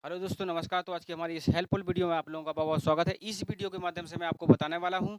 Hello दोस्तों नमस्कार। तो आज की हमारी इस हेल्पफुल वीडियो में आप लोगों का बहुत-बहुत स्वागत है। इस वीडियो के माध्यम से मैं आपको बताने वाला हूं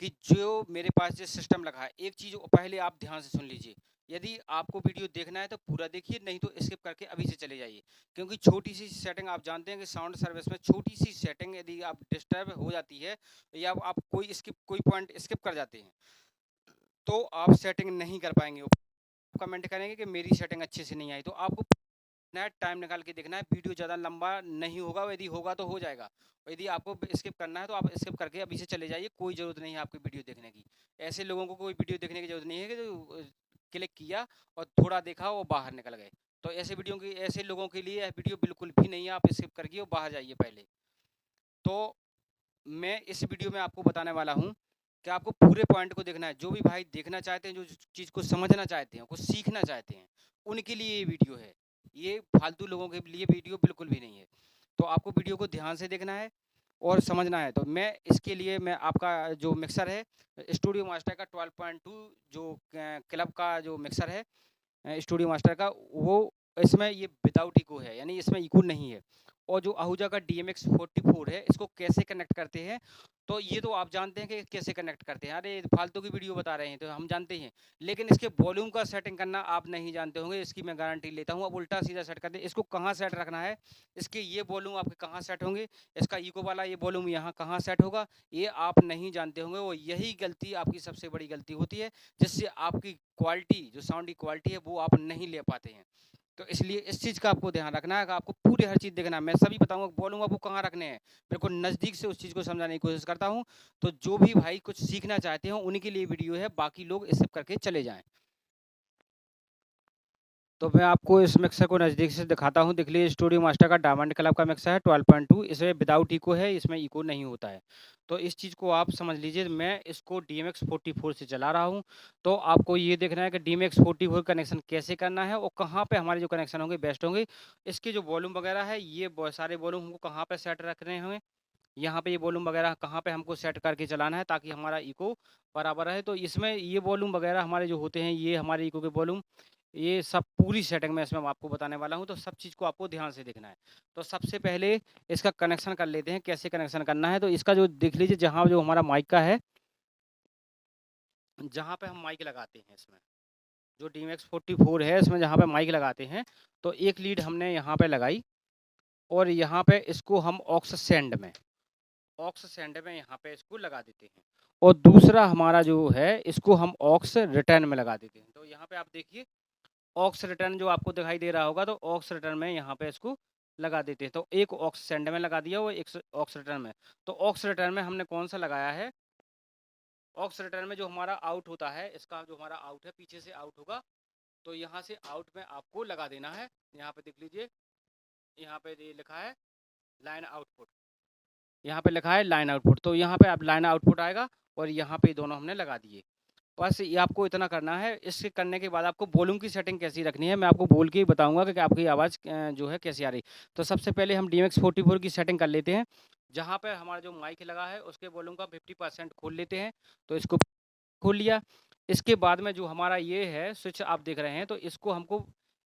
कि जो मेरे पास जो सिस्टम लगा है, एक चीज़ पहले आप ध्यान से सुन लीजिए। यदि आपको वीडियो देखना है तो पूरा देखिए, नहीं तो स्किप करके अभी से चले जाइए। क्योंकि छोटी-सी सेटिंग आप जानते हैं कि साउंड सर्विस में छोटी-सी सेटिंग यदि आप डिस्टर्ब हो जाती है या आप कोई पॉइंट स्किप कर जाते हैं, तो आप सेटिंग नहीं कर पाएँगे। कमेंट करेंगे कि मेरी सेटिंग अच्छे से नहीं आई। तो आपको ना टाइम निकाल के देखना है, वीडियो ज़्यादा लंबा नहीं होगा, यदि होगा तो हो जाएगा। और यदि आपको स्किप करना है तो आप स्किप करके अभी से चले जाइए, कोई ज़रूरत नहीं है आपकी वीडियो देखने की। ऐसे लोगों को कोई वीडियो देखने की ज़रूरत नहीं है कि जो क्लिक किया और थोड़ा देखा और बाहर निकल गए। तो ऐसे लोगों के लिए यह वीडियो बिल्कुल भी नहीं है, आप स्किप करके और बाहर जाइए पहले। तो मैं इस वीडियो में आपको बताने वाला हूँ कि आपको पूरे पॉइंट को देखना है। जो भी भाई देखना चाहते हैं, जो चीज़ को समझना चाहते हैं, कुछ सीखना चाहते हैं, उनके लिए ये वीडियो है। ये फालतू लोगों के लिए वीडियो बिल्कुल भी नहीं है। तो आपको वीडियो को ध्यान से देखना है और समझना है। तो इसके लिए मैं आपका जो मिक्सर है, स्टूडियो मास्टर का 12.2 जो क्लब का जो मिक्सर है, स्टूडियो मास्टर का, वो इसमें ये विदाउट इको है, यानी इसमें इको नहीं है। और जो आहूजा का DMX 44 है, इसको कैसे कनेक्ट करते हैं, तो ये तो आप जानते हैं कि कैसे कनेक्ट करते हैं। अरे फालतू की वीडियो बता रहे हैं तो हम जानते हैं, लेकिन इसके वॉल्यूम का सेटिंग करना आप नहीं जानते होंगे, इसकी मैं गारंटी लेता हूँ। अब उल्टा सीधा सेट करते हैं, इसको कहाँ सेट रखना है, इसके ये वॉल्यूम आपके कहाँ सेट होंगे, इसका इको वाला ये वॉल्यूम यहाँ कहाँ सेट होगा, ये आप नहीं जानते होंगे। वो यही गलती आपकी सबसे बड़ी गलती होती है, जिससे आपकी क्वालिटी, जो साउंड की क्वालिटी है, वो आप नहीं ले पाते हैं। तो इसलिए इस चीज़ का आपको ध्यान रखना है कि आपको पूरी हर चीज़ देखना है। मैं सभी बताऊँगा, बोलूँगा आपको कहाँ रखने हैं। बिल्कुल नज़दीक से उस चीज़ को समझाने की कोशिश करता हूँ। तो जो भी भाई कुछ सीखना चाहते हो, उन्हीं के लिए वीडियो है, बाकी लोग स्किप करके चले जाएँ। तो मैं आपको इस मिक्सर को नज़दीक से दिखाता हूँ। देख लीजिए, स्टूडियो मास्टर का डायमंड क्लब का मिक्सर है 12.2, इसमें विदाउट इको है, इसमें इको नहीं होता है। तो इस चीज़ को आप समझ लीजिए। मैं इसको DMX 44 से चला रहा हूँ। तो आपको ये देखना है कि DMX 44 कनेक्शन कैसे करना है और कहाँ पे हमारे जो कनेक्शन होंगे बेस्ट होंगे। इसके जो वॉल्यूम वगैरह है, ये बहुत सारे वॉल्यूम हमको कहाँ पे सेट रखने होंगे। यहाँ पे ये वॉल्यूम वगैरह कहाँ पे हमको सेट करके चलाना है ताकि हमारा इको बराबर रहे। तो इसमें ये वॉल्यूम वगैरह हमारे जो होते हैं, ये हमारे इको के वॉल्यूम, ये सब पूरी सेटिंग में इसमें मैं आपको बताने वाला हूँ। तो सब चीज़ को आपको ध्यान से देखना है। तो सबसे पहले इसका कनेक्शन कर लेते हैं, कैसे कनेक्शन करना है। तो इसका जो देख लीजिए, जहाँ जो हमारा माइक का है, जहाँ पे हम माइक लगाते हैं इसमें, जो DMX 44 है, इसमें जहाँ पे माइक लगाते हैं, तो एक लीड हमने यहाँ पे लगाई और यहाँ पे इसको हम ऑक्स सेंड में यहाँ पे इसको लगा देते हैं। और दूसरा हमारा जो है, इसको हम ऑक्स रिटर्न में लगा देते हैं। तो यहाँ पे आप देखिए, ऑक्स रिटर्न जो आपको दिखाई दे रहा होगा, तो ऑक्स रिटर्न में यहाँ पे इसको लगा देते हैं। तो एक ऑक्स सेंड में लगा दिया, वो एक ऑक्स रिटर्न में। तो ऑक्स रिटर्न में हमने कौन सा लगाया है, ऑक्स रिटर्न में जो हमारा आउट होता है, इसका जो हमारा आउट है, पीछे से आउट होगा, तो यहाँ से आउट में आपको लगा देना है। यहाँ पे देख लीजिए, यहाँ पे ये लिखा है लाइन आउटपुट, यहाँ पे लिखा है लाइन आउटपुट। तो यहाँ पे आप लाइन आउटपुट आएगा और यहाँ पे दोनों हमने लगा दिए। बस ये आपको इतना करना है। इसके करने के बाद आपको वॉल्यूम की सेटिंग कैसी रखनी है, मैं आपको बोल के ही बताऊँगा कि आपकी आवाज़ जो है कैसी आ रही। तो सबसे पहले हम DMX 44 की सेटिंग कर लेते हैं। जहाँ पे हमारा जो माइक लगा है, उसके वॉल्यूम का 50% खोल लेते हैं। तो इसको खोल लिया। इसके बाद में जो हमारा ये है स्विच आप देख रहे हैं, तो इसको हमको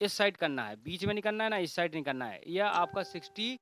इस साइड करना है, बीच में नहीं करना है ना, इस साइड नहीं करना है। यह आपका 60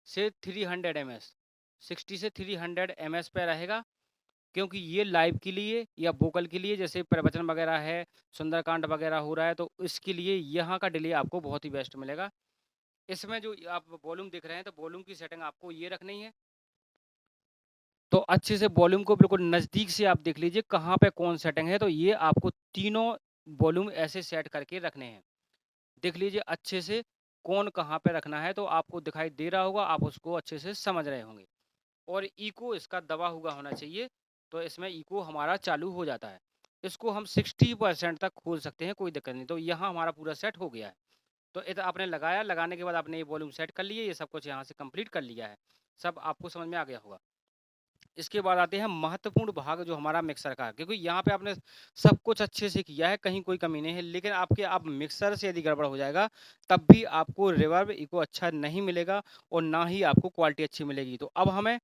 से 300 एमएस, 60 से 300 एमएस पे रहेगा। क्योंकि ये लाइव के लिए या वोकल के लिए, जैसे प्रवचन वगैरह है, सुंदरकांड वगैरह हो रहा है, तो इसके लिए यहाँ का डिले आपको बहुत ही बेस्ट मिलेगा। इसमें जो आप वॉल्यूम देख रहे हैं, तो वॉल्यूम की सेटिंग आपको ये रखनी है। तो अच्छे से वॉल्यूम को बिल्कुल नज़दीक से आप देख लीजिए कहाँ पे कौन सेटिंग है। तो ये आपको तीनों वॉल्यूम ऐसे सेट करके रखने हैं। देख लीजिए अच्छे से कौन कहाँ पे रखना है, तो आपको दिखाई दे रहा होगा, आप उसको अच्छे से समझ रहे होंगे। और इको इसका दबा हुआ होना चाहिए, तो इसमें इको हमारा चालू हो जाता है। इसको हम 60% तक खोल सकते हैं, कोई दिक्कत नहीं। तो यहाँ हमारा पूरा सेट हो गया है। तो ये तो आपने लगाया, लगाने के बाद आपने ये वॉल्यूम सेट कर लिए, ये सब कुछ यहाँ से कंप्लीट कर लिया है। सब आपको समझ में आ गया होगा। इसके बाद आते हैं महत्वपूर्ण भाग जो हमारा मिक्सर का है, क्योंकि यहाँ पे आपने सब कुछ अच्छे से किया है, कहीं कोई कमी नहीं है, लेकिन आप मिक्सर से यदि गड़बड़ हो जाएगा, तब भी आपको रिवर्ब इको अच्छा नहीं मिलेगा और ना ही आपको क्वालिटी अच्छी मिलेगी। तो अब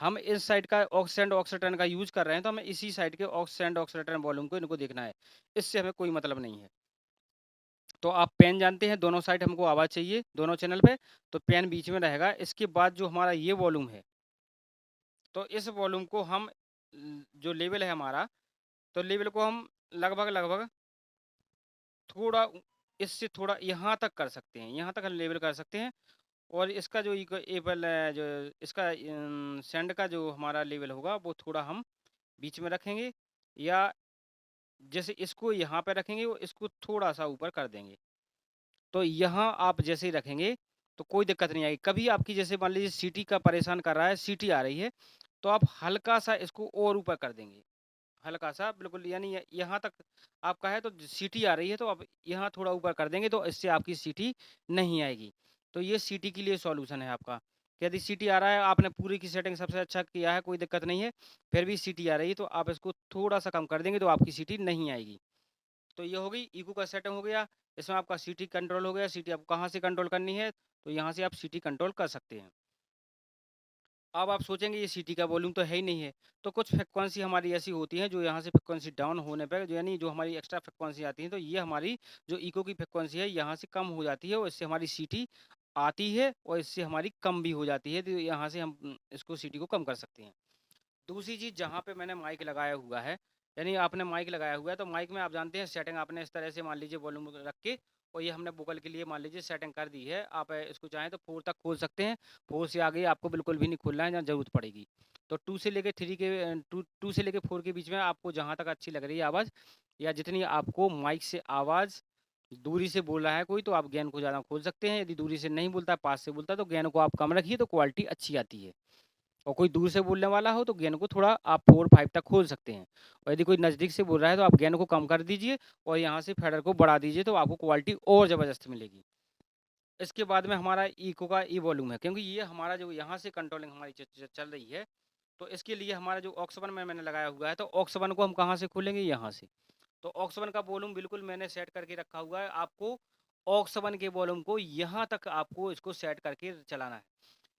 हम इस साइड का ऑक्स एंड ऑक्स रिटर्न का यूज कर रहे हैं, तो हमें इसी साइड के aux and aux return volume को इनको देखना है। इससे हमें कोई मतलब नहीं है। तो आप पेन जानते हैं, दोनों साइड हमको आवाज़ चाहिए, दोनों चैनल पे, तो पेन बीच में रहेगा। इसके बाद जो हमारा ये वॉल्यूम है, तो इस वॉल्यूम को हम जो लेवल है हमारा, तो लेवल को हम लगभग थोड़ा इससे थोड़ा यहाँ तक कर सकते हैं, यहाँ तक हम लेवल कर सकते हैं। और इसका जो एबल जो इसका सेंड का जो हमारा लेवल होगा वो थोड़ा हम बीच में रखेंगे, या जैसे इसको यहाँ पे रखेंगे वो इसको थोड़ा सा ऊपर कर देंगे। तो यहाँ आप जैसे ही रखेंगे तो कोई दिक्कत नहीं आएगी। कभी आपकी जैसे मान लीजिए सीटी का परेशान कर रहा है, सीटी आ रही है, तो आप हल्का सा इसको और ऊपर कर देंगे, हल्का सा बिल्कुल, यानी यहाँ तक आपका है। तो सीटी आ रही है तो आप यहाँ थोड़ा ऊपर कर देंगे, तो इससे आपकी सीटी नहीं आएगी। तो ये सीटी के लिए सॉल्यूशन है आपका। यदि सीटी आ रहा है, आपने पूरी की सेटिंग सबसे अच्छा किया है, कोई दिक्कत नहीं है, फिर भी सीटी आ रही है, तो आप इसको थोड़ा सा कम कर देंगे तो आपकी सीटी नहीं आएगी। तो ये हो गई इको का सेटिंग हो गया। इसमें आपका सीटी कंट्रोल हो गया। सीटी आपको कहाँ से कंट्रोल करनी है, तो यहाँ से आप सीटी कंट्रोल कर सकते हैं। अब आप सोचेंगे ये सीटी का वॉल्यूम तो है ही नहीं है, तो कुछ फ्रिक्वेंसी हमारी ऐसी होती है जो यहाँ से फ्रिक्वेंसी डाउन होने पर, जो यानी जो हमारी एक्स्ट्रा फ्रिक्वेंसी आती है, तो ये हमारी जो इको की फ्रिक्वेंसी है यहाँ से कम हो जाती है, और इससे हमारी सीटी आती है, और इससे हमारी कम भी हो जाती है। तो यहाँ से हम इसको सीटी को कम कर सकते हैं। दूसरी चीज़, जहाँ पे मैंने माइक लगाया हुआ है, यानी आपने माइक लगाया हुआ है, तो माइक में आप जानते हैं सेटिंग आपने इस तरह से मान लीजिए वॉल्यूम रख के, और ये हमने वोकल के लिए मान लीजिए सेटिंग कर दी है। आप इसको चाहें तो 4 तक खोल सकते हैं। 4 से आगे आपको बिल्कुल भी नहीं खोलना है, जहाँ ज़रूरत पड़ेगी। तो 2 से लेके 3 के 2 से लेके 4 के बीच में आपको जहाँ तक अच्छी लग रही है आवाज़, या जितनी आपको माइक से आवाज़ दूरी से बोल रहा है कोई, तो आप गेन को ज़्यादा खोल सकते हैं। यदि दूरी से नहीं बोलता है, पास से बोलता है, तो गेन को आप कम रखिए, तो क्वालिटी अच्छी आती है। और कोई दूर से बोलने वाला हो तो गेन को थोड़ा आप 4-5 तक खोल सकते हैं। और यदि कोई नज़दीक से बोल रहा है तो आप गेन को कम कर दीजिए, और यहाँ से फेडर को बढ़ा दीजिए, तो आपको क्वालिटी और ज़बरदस्त मिलेगी। इसके बाद में हमारा इको का ई वॉल्यूम है, क्योंकि ये हमारा जो यहाँ से कंट्रोलिंग हमारी चल रही है, तो इसके लिए हमारा जो ऑक्स 1 में मैंने लगाया हुआ है, तो ऑक्स 1 को हम कहाँ से खोलेंगे, यहाँ से। तो ऑक्स 1 का वॉल्यूम बिल्कुल मैंने सेट करके रखा हुआ है। आपको ऑक्स 1 के वॉल्यूम को यहाँ तक आपको इसको सेट करके चलाना है।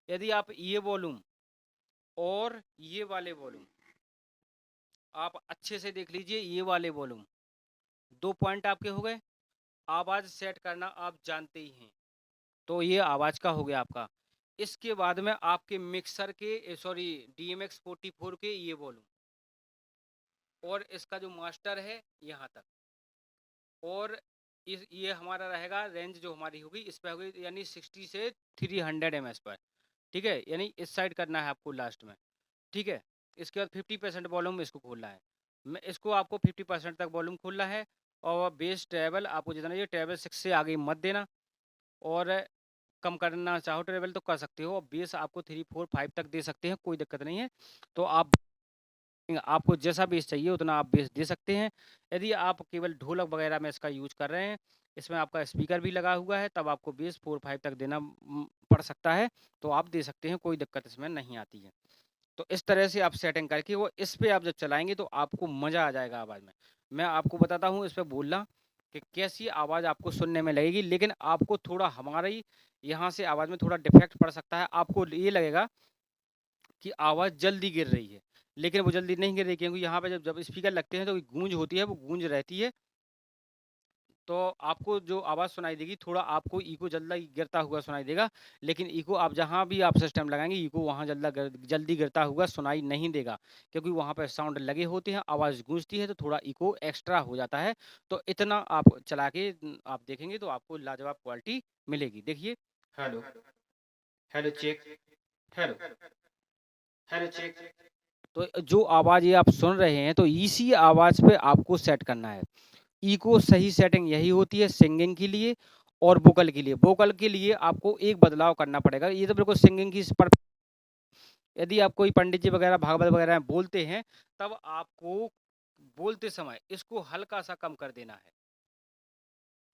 यदि आप ये वॉल्यूम और ये वाले वॉल्यूम आप अच्छे से देख लीजिए, ये वाले वॉल्यूम 2 पॉइंट आपके हो गए। आवाज़ सेट करना आप जानते ही हैं, तो ये आवाज़ का हो गया आपका। इसके बाद में आपके मिक्सर के सॉरी DMX 44 के ये वॉल्यूम, और इसका जो मास्टर है यहाँ तक, और इस ये हमारा रहेगा रेंज जो हमारी होगी इस पे होगी, यानी 60 से 300 एमएस पर। ठीक है, यानी इस साइड करना है आपको लास्ट में। ठीक है, इसके बाद 50% वॉल्यूम इसको खोलना है। मैं इसको आपको 50% तक वॉल्यूम खोलना है, और बेस ट्रेवल आपको जितना ये ट्रेवल 6 से आगे मत देना, और कम करना चाहो ट्रेवल तो कर सकते हो। और बेस आपको 3, 4, 5 तक दे सकते हैं, कोई दिक्कत नहीं है। तो आपको जैसा बेस चाहिए उतना आप बेस दे सकते हैं। यदि आप केवल ढोलक वगैरह में इसका यूज कर रहे हैं, इसमें आपका स्पीकर भी लगा हुआ है, तब आपको बेस 4-5 तक देना पड़ सकता है, तो आप दे सकते हैं, कोई दिक्कत इसमें नहीं आती है। तो इस तरह से आप सेटिंग करके वो इस पे आप जब चलाएँगे तो आपको मज़ा आ जाएगा आवाज़ में। मैं आपको बताता हूँ इस पे बोलना कि कैसी आवाज़ आपको सुनने में लगेगी, लेकिन आपको थोड़ा हमारी यहाँ से आवाज़ में थोड़ा डिफेक्ट पड़ सकता है। आपको ये लगेगा कि आवाज़ जल्दी गिर रही है, लेकिन वो जल्दी नहीं गिर रही, क्योंकि यहाँ पे जब जब स्पीकर लगते हैं तो गूंज होती है, वो गूंज रहती है। तो आपको जो आवाज़ सुनाई देगी, थोड़ा आपको इको जल्दी गिरता हुआ सुनाई देगा, लेकिन इको आप जहाँ भी आप सिस्टम लगाएँगे, इको वहाँ जल्दी गिरता हुआ सुनाई नहीं देगा, क्योंकि वहाँ पे साउंड लगे होते हैं, आवाज़ गूंजती है, तो थोड़ा इको एक्स्ट्रा हो जाता है। तो इतना आप चला के आप देखेंगे तो आपको लाजवाब क्वालिटी मिलेगी। देखिए, hello, hello check, hello, hello check. तो जो आवाज़ ये आप सुन रहे हैं, तो इसी आवाज़ पे आपको सेट करना है। इको सही सेटिंग यही होती है सिंगिंग के लिए और वोकल के लिए। वोकल के लिए आपको एक बदलाव करना पड़ेगा, ये तो बिल्कुल सिंगिंग की पर। यदि आप कोई पंडित जी वगैरह भागवत वगैरह में बोलते हैं, तब आपको बोलते समय इसको हल्का सा कम कर देना है,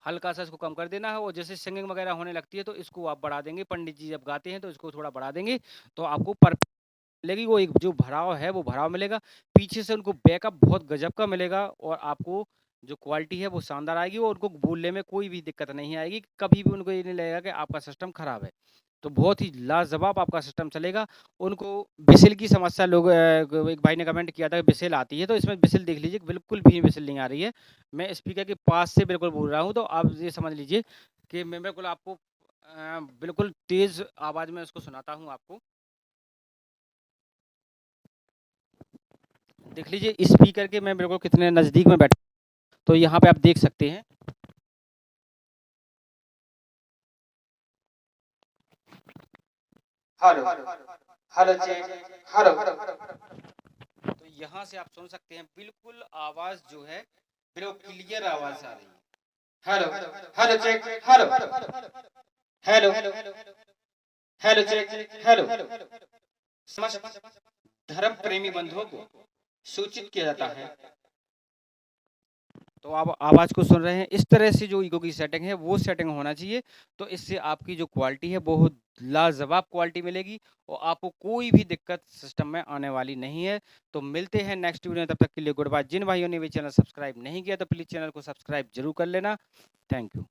हल्का सा इसको कम कर देना है। और जैसे सिंगिंग वगैरह होने लगती है तो इसको आप बढ़ा देंगे, पंडित जी जब गाते हैं तो इसको थोड़ा बढ़ा देंगे, तो आपको परफेक्ट मिलेगी। वो एक जो भराव है वो भराव मिलेगा, पीछे से उनको बैकअप बहुत गजब का मिलेगा, और आपको जो क्वालिटी है वो शानदार आएगी, और उनको बोलने में कोई भी दिक्कत नहीं आएगी। कभी भी उनको ये नहीं लगेगा कि आपका सिस्टम खराब है। तो बहुत ही लाजवाब आपका सिस्टम चलेगा। उनको विसिल की समस्या लोग एक भाई ने कमेंट किया था कि विसिल आती है, तो इसमें विसिल देख लीजिए बिल्कुल भी विसिल नहीं आ रही है। मैं स्पीकर के पास से बिल्कुल बोल रहा हूँ, तो आप ये समझ लीजिए कि मैं बिल्कुल आपको बिल्कुल तेज़ आवाज़ में इसको सुनाता हूँ आपको। देख लीजिए स्पीकर के मैं बिल्कुल कितने नज़दीक में बैठा, तो यहाँ पे आप देख सकते हैं। Hello, hello check, hello. तो यहाँ से आप सुन सकते हैं बिल्कुल आवाज़ जो है बिल्कुल क्लियर आवाज़ आ रही है। Hello, hello check, hello, hello, hello check, hello. समस्त धर्म प्रेमी बंधुओं को सूचित किया जाता है। तो आप आवाज़ को सुन रहे हैं, इस तरह से जो इको की सेटिंग है वो सेटिंग होना चाहिए। तो इससे आपकी जो क्वालिटी है बहुत लाजवाब क्वालिटी मिलेगी और आपको कोई भी दिक्कत सिस्टम में आने वाली नहीं है। तो मिलते हैं नेक्स्ट वीडियो में, तब तक के लिए गुड बाय। जिन भाइयों ने भी चैनल सब्सक्राइब नहीं किया तो प्लीज़ चैनल को सब्सक्राइब जरूर कर लेना। Thank you.